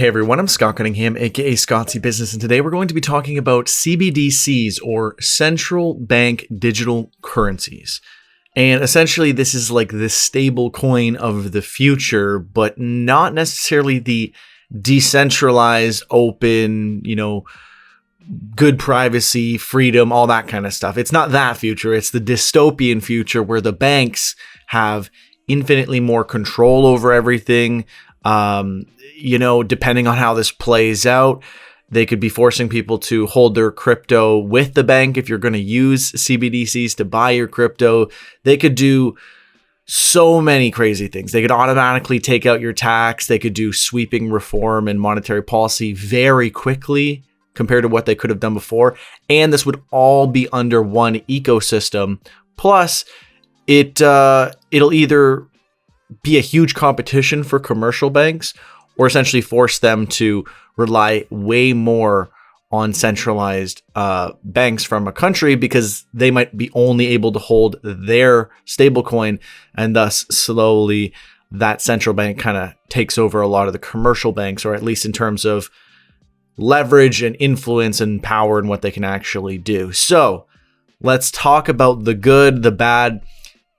Hey everyone, I'm Scott Cunningham, aka Scottsy Business, and today we're going to be talking about CBDCs, or Central Bank Digital Currencies. And essentially this is like the stable coin of the future, but not necessarily the decentralized, open, good privacy, freedom, all that kind of stuff. It's not that future. It's the dystopian future where the banks have infinitely more control over everything. Depending on how this plays out, they could be forcing people to hold their crypto with the bank. If you're going to use CBDCs to buy your crypto, they could do so many crazy things. They could automatically take out your tax. They could do sweeping reform and monetary policy very quickly compared to what they could have done before. And this would all be under one ecosystem. Plus, it'll either be a huge competition for commercial banks or essentially force them to rely way more on centralized banks from a country because they might be only able to hold their stablecoin, and thus slowly that central bank kind of takes over a lot of the commercial banks, or at least in terms of leverage and influence and power and what they can actually do. So let's talk about the good, the bad,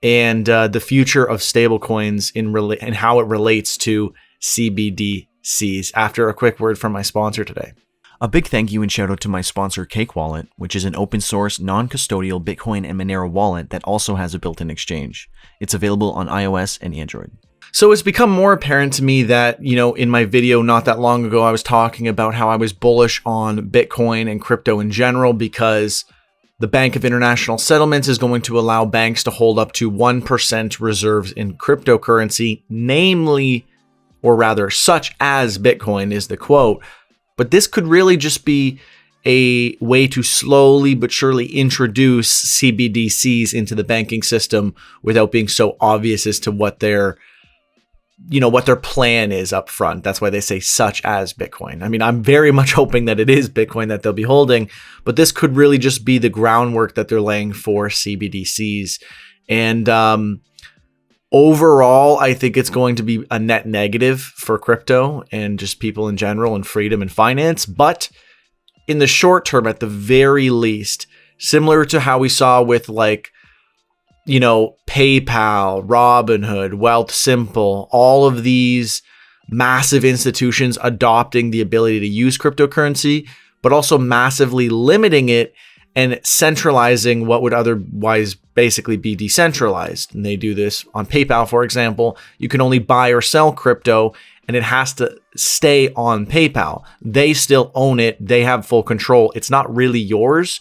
and the future of stablecoins and how it relates to CBDCs after a quick word from my sponsor today. A big thank you and shout out to my sponsor Cake Wallet, which is an open source, non-custodial Bitcoin and Monero wallet that also has a built-in exchange. It's available on iOS and Android. So it's become more apparent to me that, in my video not that long ago, I was talking about how I was bullish on Bitcoin and crypto in general because the Bank of International Settlements is going to allow banks to hold up to 1% reserves in cryptocurrency, namely, or rather, such as Bitcoin is the quote. But this could really just be a way to slowly but surely introduce CBDCs into the banking system without being so obvious as to what their plan is up front. That's why they say such as Bitcoin. I mean, I'm very much hoping that it is Bitcoin that they'll be holding, but this could really just be the groundwork that they're laying for CBDCs. And overall, I think it's going to be a net negative for crypto and just people in general and freedom and finance. But in the short term, at the very least, similar to how we saw with PayPal, Robinhood, Wealthsimple, all of these massive institutions adopting the ability to use cryptocurrency, but also massively limiting it and centralizing what would otherwise basically be decentralized. And they do this on PayPal, for example. You can only buy or sell crypto, and it has to stay on PayPal. They still own it. They have full control. It's not really yours.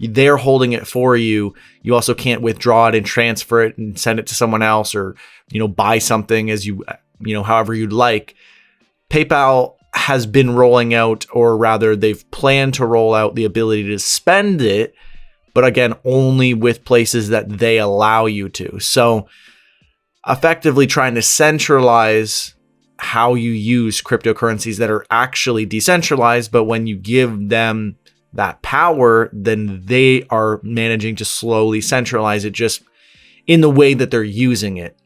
They're holding it for you. You also can't withdraw it and transfer it and send it to someone else, or, buy something as however you'd like. PayPal has been rolling out, or rather they've planned to roll out the ability to spend it, but again, only with places that they allow you to. So effectively trying to centralize how you use cryptocurrencies that are actually decentralized, but when you give them that power, then they are managing to slowly centralize it just in the way that they're using it.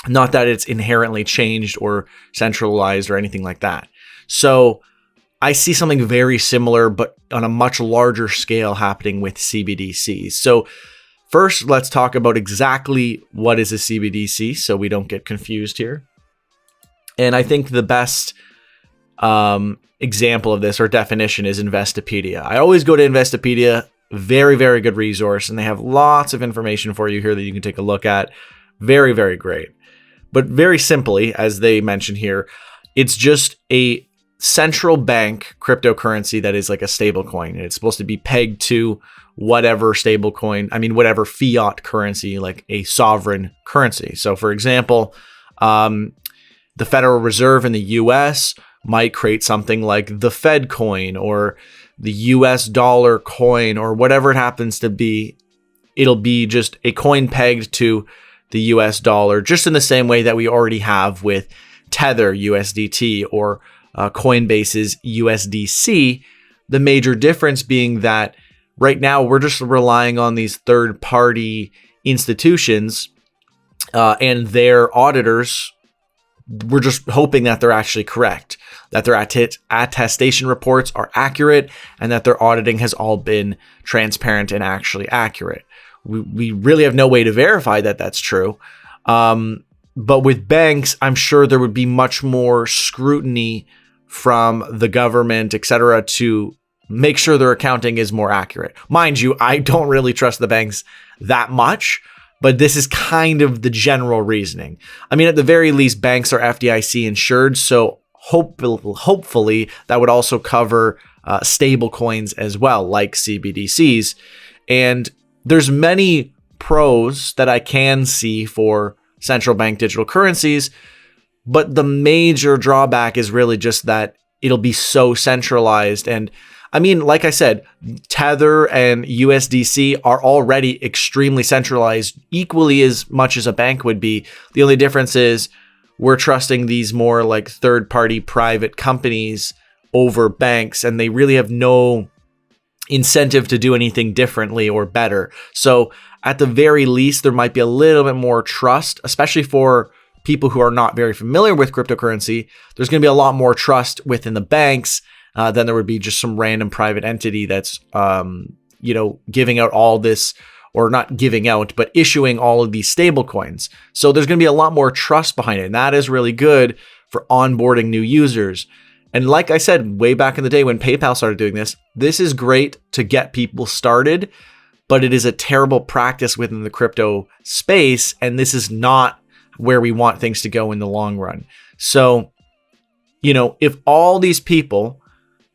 Not that it's inherently changed or centralized or anything like that. So I see something very similar, but on a much larger scale happening with CBDCs. So first, let's talk about exactly what is a CBDC so we don't get confused here. And I think the best example of this or definition is Investopedia. I always go to Investopedia, very, very good resource, and they have lots of information for you here that you can take a look at. Very, very great. But very simply, as they mention here, it's just a central bank cryptocurrency that is like a stablecoin. It's supposed to be pegged to whatever whatever fiat currency, like a sovereign currency. So for example, the Federal Reserve in the US might create something like the Fed coin or the US dollar coin or whatever it happens to be. It'll be just a coin pegged to the US dollar, just in the same way that we already have with Tether USDT or Coinbase's USDC. The major difference being that right now we're just relying on these third-party institutions and their auditors. We're just hoping that they're actually correct. that their attestation reports are accurate, and that their auditing has all been transparent and actually accurate. We really have no way to verify that that's true. But with banks, I'm sure there would be much more scrutiny from the government, et cetera, to make sure their accounting is more accurate. Mind you, I don't really trust the banks that much, but this is kind of the general reasoning. I mean, at the very least, banks are FDIC insured, so hopefully that would also cover stablecoins as well, like CBDCs. And there's many pros that I can see for central bank digital currencies, but the major drawback is really just that it'll be so centralized. And I mean, like I said, Tether and USDC are already extremely centralized, equally as much as a bank would be. The only difference is we're trusting these more like third-party private companies over banks, and they really have no incentive to do anything differently or better. So at the very least, there might be a little bit more trust, especially for people who are not very familiar with cryptocurrency. There's going to be a lot more trust within the banks than there would be just some random private entity that's, giving out all this, or not giving out, but issuing all of these stable coins. So there's going to be a lot more trust behind it. And that is really good for onboarding new users. And like I said, way back in the day when PayPal started doing this, this is great to get people started, but it is a terrible practice within the crypto space. And this is not where we want things to go in the long run. So, if all these people,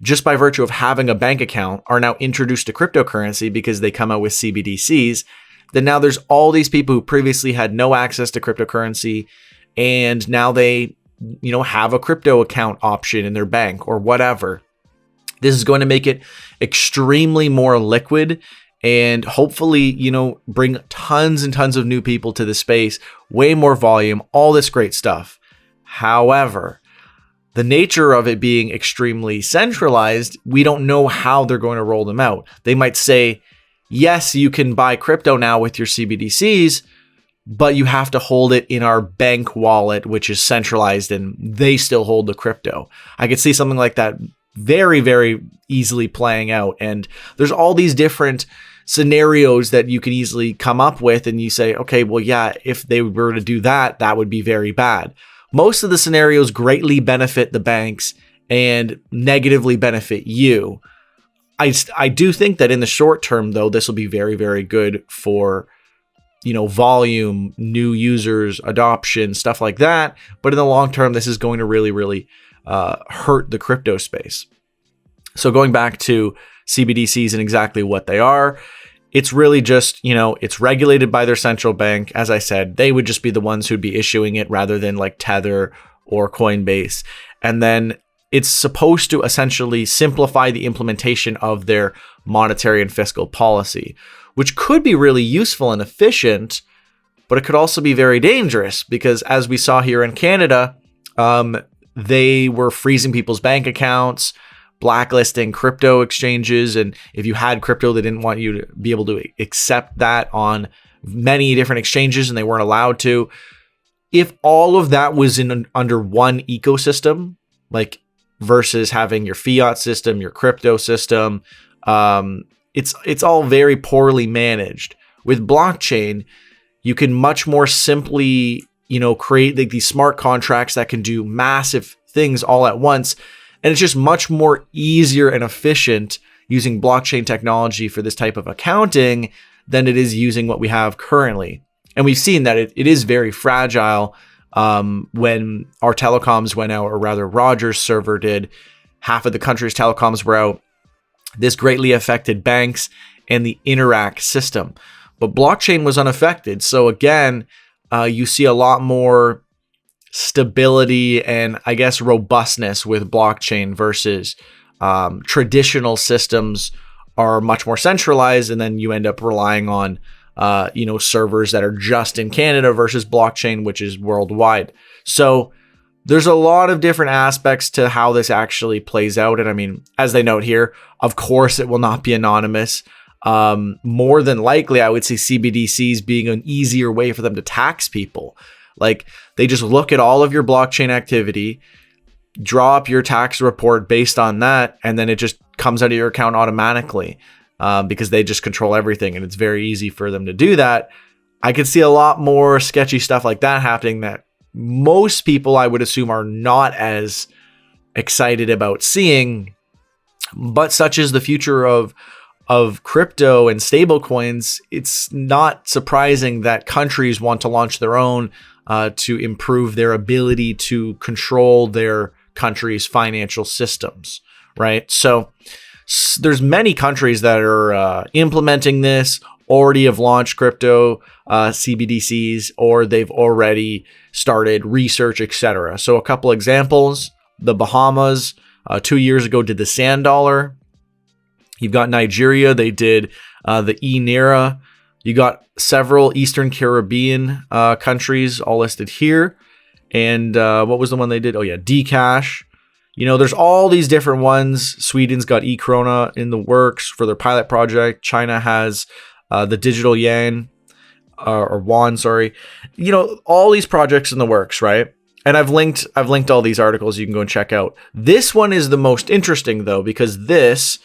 just by virtue of having a bank account, are now introduced to cryptocurrency because they come out with CBDCs, then now there's all these people who previously had no access to cryptocurrency, and now they, have a crypto account option in their bank or whatever. This is going to make it extremely more liquid and hopefully, bring tons and tons of new people to the space, way more volume, all this great stuff. However, the nature of it being extremely centralized, we don't know how they're going to roll them out. They might say, yes, you can buy crypto now with your CBDCs, but you have to hold it in our bank wallet, which is centralized, and they still hold the crypto. I could see something like that very, very easily playing out. And there's all these different scenarios that you can easily come up with, and you say, okay, well, yeah, if they were to do that, that would be very bad. Most of the scenarios greatly benefit the banks and negatively benefit you. I do think that in the short term, though, this will be very, very good for, volume, new users, adoption, stuff like that. But in the long term, this is going to really, really hurt the crypto space. So going back to CBDCs and exactly what they are, it's really just, it's regulated by their central bank. As I said, they would just be the ones who'd be issuing it rather than like Tether or Coinbase. And then it's supposed to essentially simplify the implementation of their monetary and fiscal policy, which could be really useful and efficient, but it could also be very dangerous because, as we saw here in Canada, they were freezing people's bank accounts, blacklisting crypto exchanges, and if you had crypto, they didn't want you to be able to accept that on many different exchanges, and they weren't allowed to. If all of that was under one ecosystem, like versus having your fiat system, your crypto system, it's all very poorly managed. With blockchain, you can much more simply, create these smart contracts that can do massive things all at once. And it's just much more easier and efficient using blockchain technology for this type of accounting than it is using what we have currently. And we've seen that it is very fragile. When our telecoms went out, or rather Rogers' server did, half of the country's telecoms were out. This greatly affected banks and the Interac system. But blockchain was unaffected. So again, you see a lot more stability and, I guess, robustness with blockchain versus traditional systems are much more centralized, and then you end up relying on servers that are just in Canada versus blockchain, which is worldwide. So there's a lot of different aspects to how this actually plays out. And I mean, as they note here, of course, it will not be anonymous. More than likely, I would say CBDCs being an easier way for them to tax people. Like, they just look at all of your blockchain activity. draw up your tax report based on that, and then it just comes out of your account automatically because they just control everything, and it's very easy for them to do that. I could see a lot more sketchy stuff like that happening that most people, I would assume, are not as excited about seeing, but such is the future of crypto and stablecoins. It's not surprising that countries want to launch their own to improve their ability to control their country's financial systems, right? So there's many countries that are implementing this, already have launched crypto CBDCs, or they've already started research, etc. So a couple examples: the Bahamas 2 years ago did the sand dollar. You've got Nigeria, they did the e-Naira. You got several Eastern Caribbean countries all listed here. And what was the one they did? Oh yeah, Dcash. You know, there's all these different ones. Sweden's got e-Krona in the works for their pilot project. China has the digital yen, or yuan, sorry. You know, all these projects in the works, right? And I've linked all these articles you can go and check out. This one is the most interesting though, because this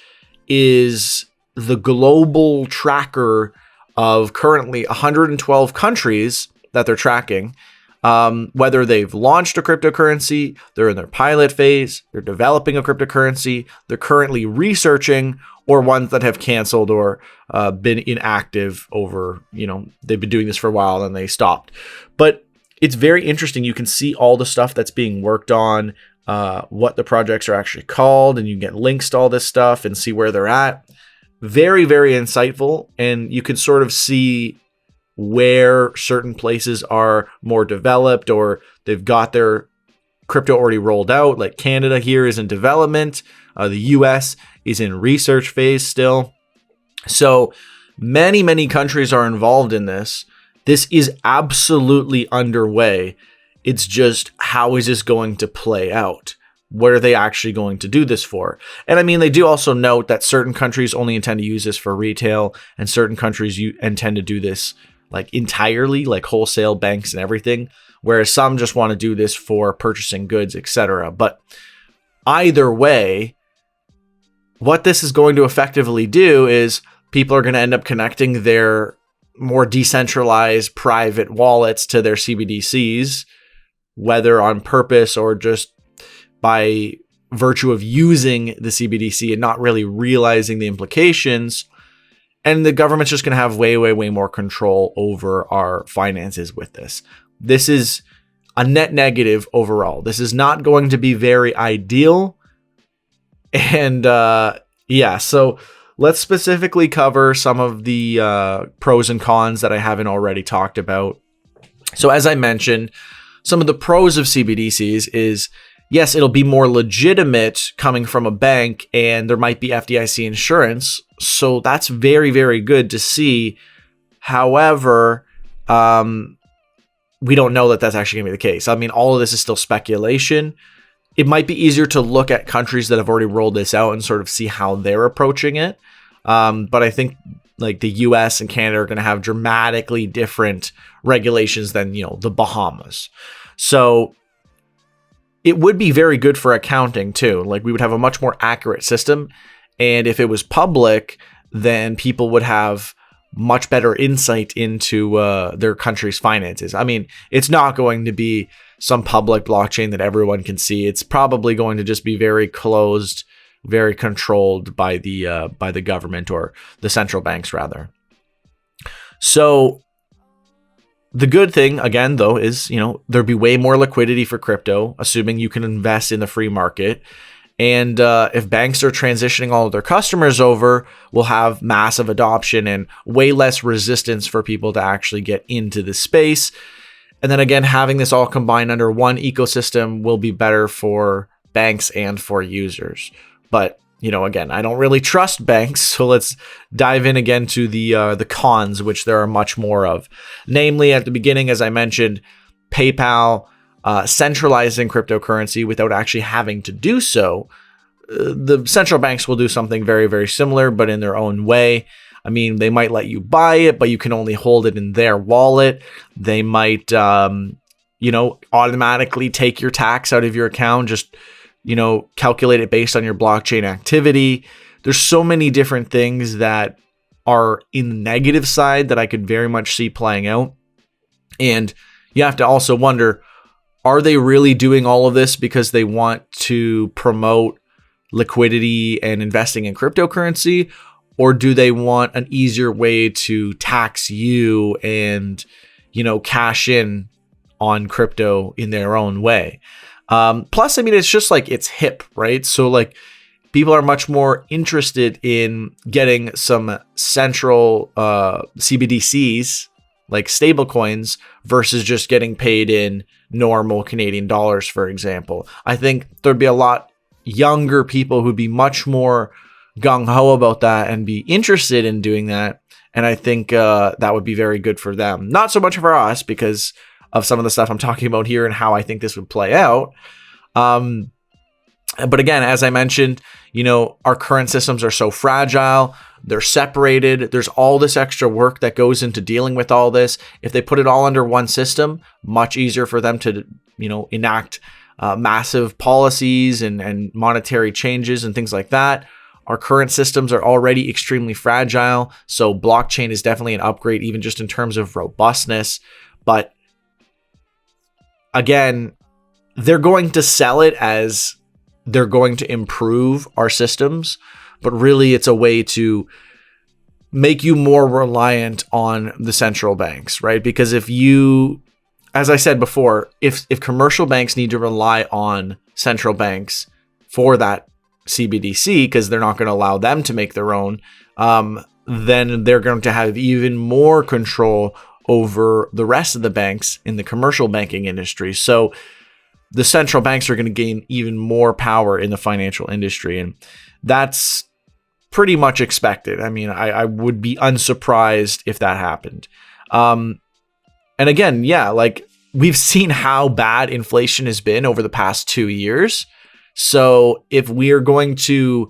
is the global tracker of currently 112 countries that they're tracking. Whether they've launched a cryptocurrency, they're in their pilot phase, they're developing a cryptocurrency, they're currently researching, or ones that have canceled or been inactive over, you know, they've been doing this for a while and they stopped. But it's very interesting. You can see all the stuff that's being worked on, what the projects are actually called, and you get links to all this stuff and see where they're at. Very, very insightful. And you can sort of see where certain places are more developed, or they've got their crypto already rolled out. Like Canada here is in development. The US is in research phase still. So many, many countries are involved in this. This is absolutely underway. It's just, how is this going to play out? What are they actually going to do this for? And I mean, they do also note that certain countries only intend to use this for retail, and certain countries intend to do this like entirely, like wholesale, banks and everything, whereas some just want to do this for purchasing goods, etc. But either way, what this is going to effectively do is people are going to end up connecting their more decentralized private wallets to their CBDCs, whether on purpose or just by virtue of using the CBDC and not really realizing the implications. And the government's just going to have way, way, way more control over our finances with this. This is a net negative overall. This is not going to be very ideal. And yeah, so let's specifically cover some of the pros and cons that I haven't already talked about. So as I mentioned, some of the pros of CBDCs is, yes, it'll be more legitimate coming from a bank, and there might be FDIC insurance. So that's very, very good to see. However, we don't know that that's actually going to be the case. I mean, all of this is still speculation. It might be easier to look at countries that have already rolled this out and sort of see how they're approaching it. But I think like the US and Canada are going to have dramatically different regulations than, you know, the Bahamas. So it would be very good for accounting too. Like we would have a much more accurate system. And if it was public, then people would have much better insight into their country's finances. I mean, it's not going to be some public blockchain that everyone can see. It's probably going to just be very closed, very controlled by the government, or the central banks rather. So the good thing, again, though, is, you know, there'd be way more liquidity for crypto, assuming you can invest in the free market. And if banks are transitioning all of their customers over, we'll have massive adoption and way less resistance for people to actually get into the space. And then again, having this all combined under one ecosystem will be better for banks and for users. But, you know, again, I don't really trust banks. So let's dive in again to the cons, which there are much more of. Namely, at the beginning, as I mentioned, PayPal centralizing cryptocurrency without actually having to do so. The central banks will do something very, very similar, but in their own way. I mean, they might let you buy it, but you can only hold it in their wallet. They might, you know, automatically take your tax out of your account just calculate it based on your blockchain activity. There's so many different things that are in the negative side that I could very much see playing out. And you have to also wonder, are they really doing all of this because they want to promote liquidity and investing in cryptocurrency? Or do they want an easier way to tax you and, cash in on crypto in their own way? Plus, it's just like it's hip, right? So like people are much more interested in getting some central CBDCs like stablecoins versus just getting paid in normal Canadian dollars, for example. I think there'd be a lot younger people who'd be much more gung-ho about that and be interested in doing that. And I think that would be very good for them. Not so much for us because of some of the stuff I'm talking about here and how I think this would play out. But again, as I mentioned, our current systems are so fragile. They're separated. There's all this extra work that goes into dealing with all this. If they put it all under one system, much easier for them to, enact massive policies and monetary changes and things like that. Our current systems are already extremely fragile. So blockchain is definitely an upgrade, even just in terms of robustness. But again, they're going to sell it as they're going to improve our systems, but really it's a way to make you more reliant on the central banks, right? Because if you, as I said before, if commercial banks need to rely on central banks for that CBDC, because they're not going to allow them to make their own, then they're going to have even more control over the rest of the banks in the commercial banking industry. So the central banks are going to gain even more power in the financial industry. And that's pretty much expected. I would be unsurprised if that happened. And again, like we've seen how bad inflation has been over the past 2 years. So if we are going to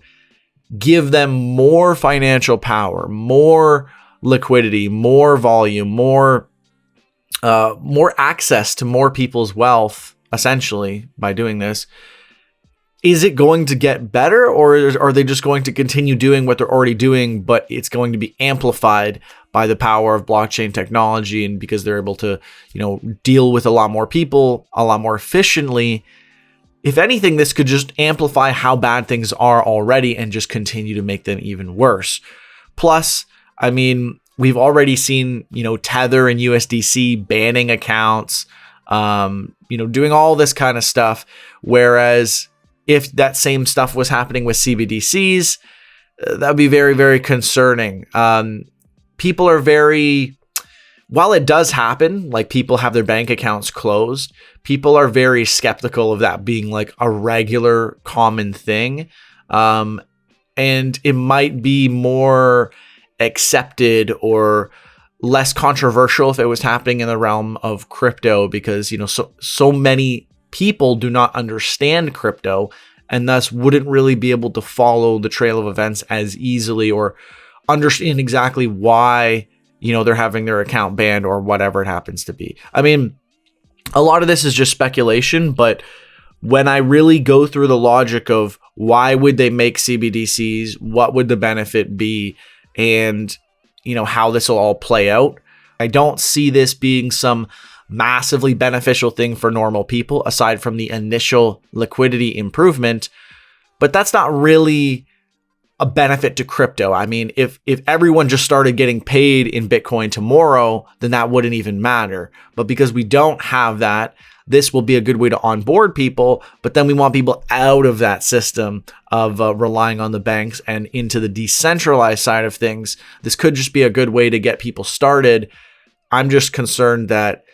give them more financial power, more liquidity, more volume, more access to more people's wealth, essentially, by doing this, is it going to get better, or are they just going to continue doing what they're already doing, but it's going to be amplified by the power of blockchain technology, and because they're able to, deal with a lot more people a lot more efficiently? If anything, this could just amplify how bad things are already and just continue to make them even worse. Plus, we've already seen, Tether and USDC banning accounts, doing all this kind of stuff. Whereas if that same stuff was happening with CBDCs, that would be very, very concerning. People are while it does happen, like people have their bank accounts closed, people are very skeptical of that being like a regular common thing. And it might be more accepted or less controversial if it was happening in the realm of crypto, because, so many people do not understand crypto and thus wouldn't really be able to follow the trail of events as easily or understand exactly why, they're having their account banned or whatever it happens to be. A lot of this is just speculation, but when I really go through the logic of why would they make CBDCs, what would the benefit be, and how this will all play out, I don't see this being some massively beneficial thing for normal people aside from the initial liquidity improvement. But that's not really a benefit to crypto. If everyone just started getting paid in Bitcoin tomorrow, then that wouldn't even matter. But because we don't have that, this will be a good way to onboard people, but then we want people out of that system of relying on the banks and into the decentralized side of things. This could just be a good way to get people started. I'm just concerned that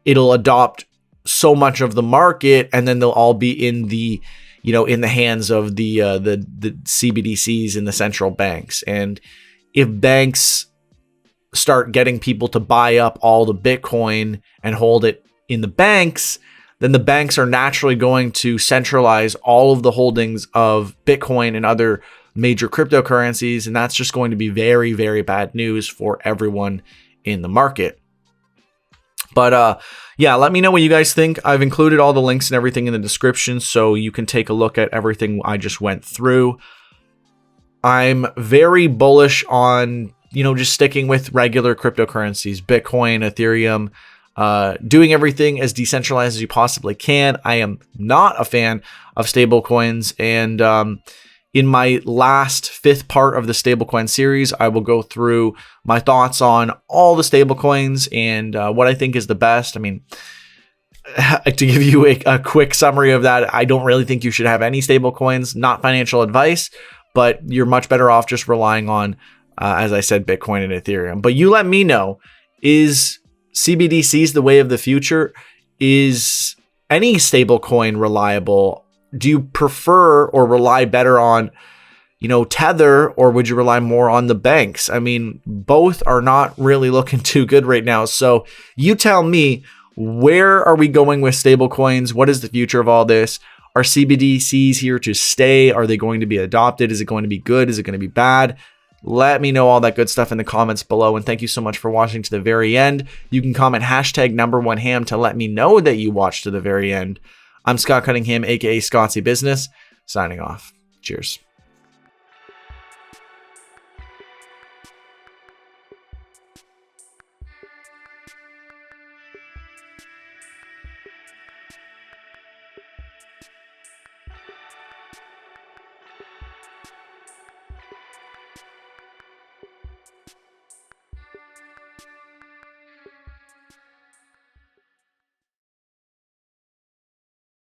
it'll adopt so much of the market, and then they'll all be in the, in the hands of the CBDCs and the central banks. And if banks start getting people to buy up all the Bitcoin and hold it in the banks, then the banks are naturally going to centralize all of the holdings of Bitcoin and other major cryptocurrencies. And that's just going to be very, very bad news for everyone in the market. But yeah, let me know what you guys think. I've included all the links and everything in the description, so you can take a look at everything I just went through. I'm very bullish on, just sticking with regular cryptocurrencies, Bitcoin, Ethereum, doing everything as decentralized as you possibly can. I am not a fan of stablecoins, and in my last 5th part of the stablecoin series, I will go through my thoughts on all the stablecoins and what I think is the best. I mean, to give you a quick summary of that, I don't really think you should have any stablecoins. Not financial advice, but you're much better off just relying on, as I said, Bitcoin and Ethereum. But you let me know, is CBDCs the way of the future? Is any stablecoin reliable? Do you prefer or rely better on, Tether, or would you rely more on the banks? I mean, both are not really looking too good right now. So you tell me, where are we going with stablecoins? What is the future of all this? Are CBDCs here to stay? Are they going to be adopted? Is it going to be good? Is it going to be bad? Let me know all that good stuff in the comments below. And thank you so much for watching to the very end. You can comment #1ham to let me know that you watched to the very end. I'm Scott Cunningham, aka Scottsy Business, signing off. Cheers.